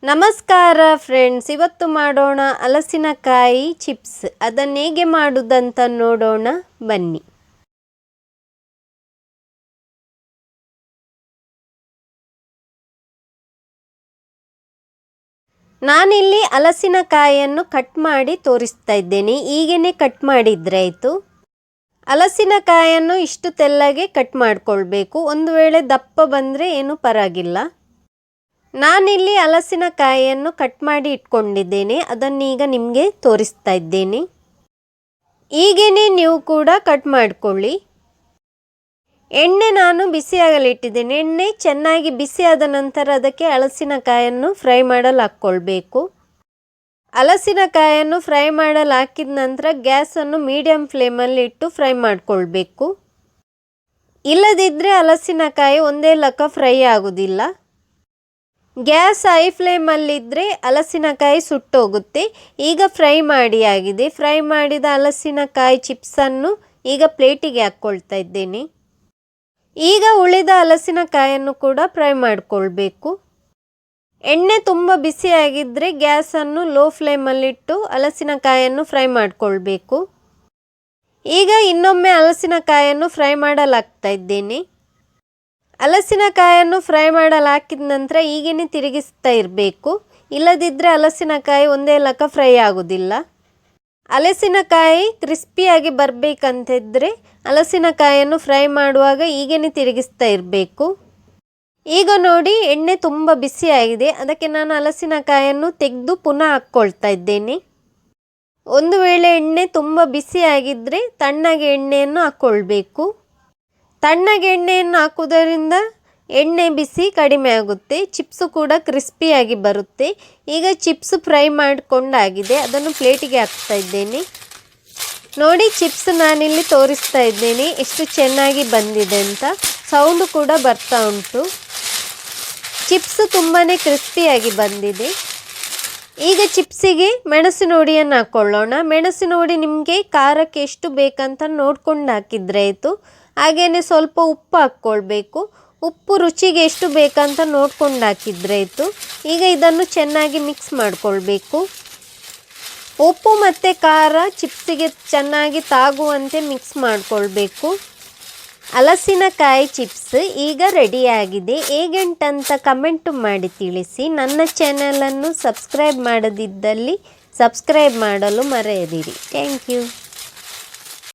ನಮಸ್ಕಾರ ಫ್ರೆಂಡ್ಸ್, ಇವತ್ತು ಮಾಡೋಣ ಹಲಸಿನಕಾಯಿ ಚಿಪ್ಸ್. ಅದನ್ನು ಹೇಗೆ ಮಾಡುವುದಂತ ನೋಡೋಣ ಬನ್ನಿ. ನಾನಿಲ್ಲಿ ಹಲಸಿನಕಾಯಿಯನ್ನು ಕಟ್ ಮಾಡಿ ತೋರಿಸ್ತಾ ಇದ್ದೇನೆ. ಈಗೇನೆ ಕಟ್ ಮಾಡಿದ್ರೆ ಆಯಿತು. ಹಲಸಿನಕಾಯಿಯನ್ನು ಇಷ್ಟು ತೆಳ್ಳಗೆ ಕಟ್ ಮಾಡಿಕೊಳ್ಬೇಕು. ಒಂದು ವೇಳೆ ದಪ್ಪ ಬಂದರೆ ಏನು ಪರವಾಗಿಲ್ಲ. ನಾನಿಲ್ಲಿ ಹಲಸಿನಕಾಯಿಯನ್ನು ಕಟ್ ಮಾಡಿ ಇಟ್ಕೊಂಡಿದ್ದೇನೆ. ಅದನ್ನೀಗ ನಿಮಗೆ ತೋರಿಸ್ತಾ ಇದ್ದೇನೆ. ಈಗೇನೆ ನೀವು ಕೂಡ ಕಟ್ ಮಾಡಿಕೊಳ್ಳಿ. ಎಣ್ಣೆ ನಾನು ಬಿಸಿಯಾಗಲಿಟ್ಟಿದ್ದೇನೆ. ಎಣ್ಣೆ ಚೆನ್ನಾಗಿ ಬಿಸಿಯಾದ ನಂತರ ಅದಕ್ಕೆ ಹಲಸಿನಕಾಯಿಯನ್ನು ಫ್ರೈ ಮಾಡಲು ಹಾಕ್ಕೊಳ್ಬೇಕು. ಹಲಸಿನಕಾಯಿಯನ್ನು ಫ್ರೈ ಮಾಡಲು ಹಾಕಿದ ನಂತರ ಗ್ಯಾಸನ್ನು ಮೀಡಿಯಮ್ ಫ್ಲೇಮಲ್ಲಿ ಇಟ್ಟು ಫ್ರೈ ಮಾಡಿಕೊಳ್ಬೇಕು. ಇಲ್ಲದಿದ್ದರೆ ಹಲಸಿನಕಾಯಿ ಒಂದೇ ಲಕ್ಕ ಫ್ರೈ ಆಗೋದಿಲ್ಲ. ಗ್ಯಾಸ್ ಹೈ ಫ್ಲೇಮಲ್ಲಿದ್ದರೆ ಹಲಸಿನಕಾಯಿ ಸುಟ್ಟೋಗುತ್ತೆ. ಈಗ ಫ್ರೈ ಮಾಡಿ ಆಗಿದೆ. ಫ್ರೈ ಮಾಡಿದ ಹಲಸಿನಕಾಯಿ ಚಿಪ್ಸನ್ನು ಈಗ ಪ್ಲೇಟಿಗೆ ಹಾಕ್ಕೊಳ್ತಾ ಇದ್ದೇನೆ. ಈಗ ಉಳಿದ ಹಲಸಿನಕಾಯಿಯನ್ನು ಕೂಡ ಫ್ರೈ ಮಾಡಿಕೊಳ್ಬೇಕು. ಎಣ್ಣೆ ತುಂಬ ಬಿಸಿಯಾಗಿದ್ದರೆ ಗ್ಯಾಸನ್ನು ಲೋ ಫ್ಲೇಮಲ್ಲಿಟ್ಟು ಹಲಸಿನಕಾಯಿಯನ್ನು ಫ್ರೈ ಮಾಡಿಕೊಳ್ಬೇಕು. ಈಗ ಇನ್ನೊಮ್ಮೆ ಹಲಸಿನಕಾಯಿಯನ್ನು ಫ್ರೈ ಮಾಡಲಾಗ್ತಾ ಇದ್ದೇನೆ. ಹಲಸಿನಕಾಯಿಯನ್ನು ಫ್ರೈ ಮಾಡಲು ಹಾಕಿದ ನಂತರ ಈಗೇನೆ ತಿರುಗಿಸ್ತಾ ಇರಬೇಕು. ಇಲ್ಲದಿದ್ದರೆ ಹಲಸಿನಕಾಯಿ ಒಂದೇ ಲಕ್ಕ ಫ್ರೈ ಆಗೋದಿಲ್ಲ. ಹಲಸಿನಕಾಯಿ ಕ್ರಿಸ್ಪಿಯಾಗಿ ಬರಬೇಕಂತಿದ್ರೆ ಹಲಸಿನಕಾಯಿಯನ್ನು ಫ್ರೈ ಮಾಡುವಾಗ ಈಗೇನೆ ತಿರುಗಿಸ್ತಾ ಇರಬೇಕು. ಈಗ ನೋಡಿ, ಎಣ್ಣೆ ತುಂಬ ಬಿಸಿಯಾಗಿದೆ. ಅದಕ್ಕೆ ನಾನು ಹಲಸಿನಕಾಯಿಯನ್ನು ತೆಗೆದು ಪುನಃ ಹಾಕ್ಕೊಳ್ತಾ ಇದ್ದೇನೆ. ಒಂದು ವೇಳೆ ಎಣ್ಣೆ ತುಂಬ ಬಿಸಿಯಾಗಿದ್ದರೆ ತಣ್ಣಗೆ ಎಣ್ಣೆಯನ್ನು ಹಾಕ್ಕೊಳ್ಬೇಕು. ತಣ್ಣಗೆ ಎಣ್ಣೆಯನ್ನು ಹಾಕುವುದರಿಂದ ಎಣ್ಣೆ ಬಿಸಿ ಕಡಿಮೆ ಆಗುತ್ತೆ. ಚಿಪ್ಸು ಕೂಡ ಕ್ರಿಸ್ಪಿಯಾಗಿ ಬರುತ್ತೆ. ಈಗ ಚಿಪ್ಸ್ ಫ್ರೈ ಮಾಡಿಕೊಂಡಾಗಿದೆ. ಅದನ್ನು ಪ್ಲೇಟಿಗೆ ಹಾಕ್ತಾ ಇದ್ದೇನೆ. ನೋಡಿ, ಚಿಪ್ಸ್ ನಾನಿಲ್ಲಿ ತೋರಿಸ್ತಾ ಇದ್ದೇನೆ ಎಷ್ಟು ಚೆನ್ನಾಗಿ ಬಂದಿದೆ ಅಂತ. ಸೌಂಡು ಕೂಡ ಬರ್ತಾ ಉಂಟು. ಚಿಪ್ಸ್ ತುಂಬಾ ಕ್ರಿಸ್ಪಿಯಾಗಿ ಬಂದಿದೆ. ಈಗ ಚಿಪ್ಸಿಗೆ ಮೆಣಸಿನ ಹುಡಿಯನ್ನು ಹಾಕ್ಕೊಳ್ಳೋಣ. ಮೆಣಸಿನ ಹುಡಿ ನಿಮಗೆ ಖಾರಕ್ಕೆ ಎಷ್ಟು ಬೇಕಂತ ನೋಡ್ಕೊಂಡು ಹಾಕಿದ್ರೆ ಆಯಿತು. ಹಾಗೆಯೇ ಸ್ವಲ್ಪ ಉಪ್ಪು ಹಾಕ್ಕೊಳ್ಬೇಕು. ಉಪ್ಪು ರುಚಿಗೆ ಎಷ್ಟು ಬೇಕಂತ ನೋಡ್ಕೊಂಡು ಹಾಕಿದ್ರೆ ಆಯಿತು. ಈಗ ಇದನ್ನು ಚೆನ್ನಾಗಿ ಮಿಕ್ಸ್ ಮಾಡಿಕೊಳ್ಬೇಕು. ಉಪ್ಪು ಮತ್ತು ಖಾರ ಚಿಪ್ಸಿಗೆ ಚೆನ್ನಾಗಿ ತಾಗುವಂತೆ ಮಿಕ್ಸ್ ಮಾಡಿಕೊಳ್ಬೇಕು. ಹಲಸಿನಕಾಯಿ ಚಿಪ್ಸ್ ಈಗ ರೆಡಿಯಾಗಿದೆ. ಹೇಗೆಂಟಂತ ಕಮೆಂಟ್ ಮಾಡಿ ತಿಳಿಸಿ. ನನ್ನ ಚಾನಲನ್ನು ಸಬ್ಸ್ಕ್ರೈಬ್ ಮಾಡದಿದ್ದಲ್ಲಿ ಸಬ್ಸ್ಕ್ರೈಬ್ ಮಾಡಲು ಮರೆಯದಿರಿ. Thank you.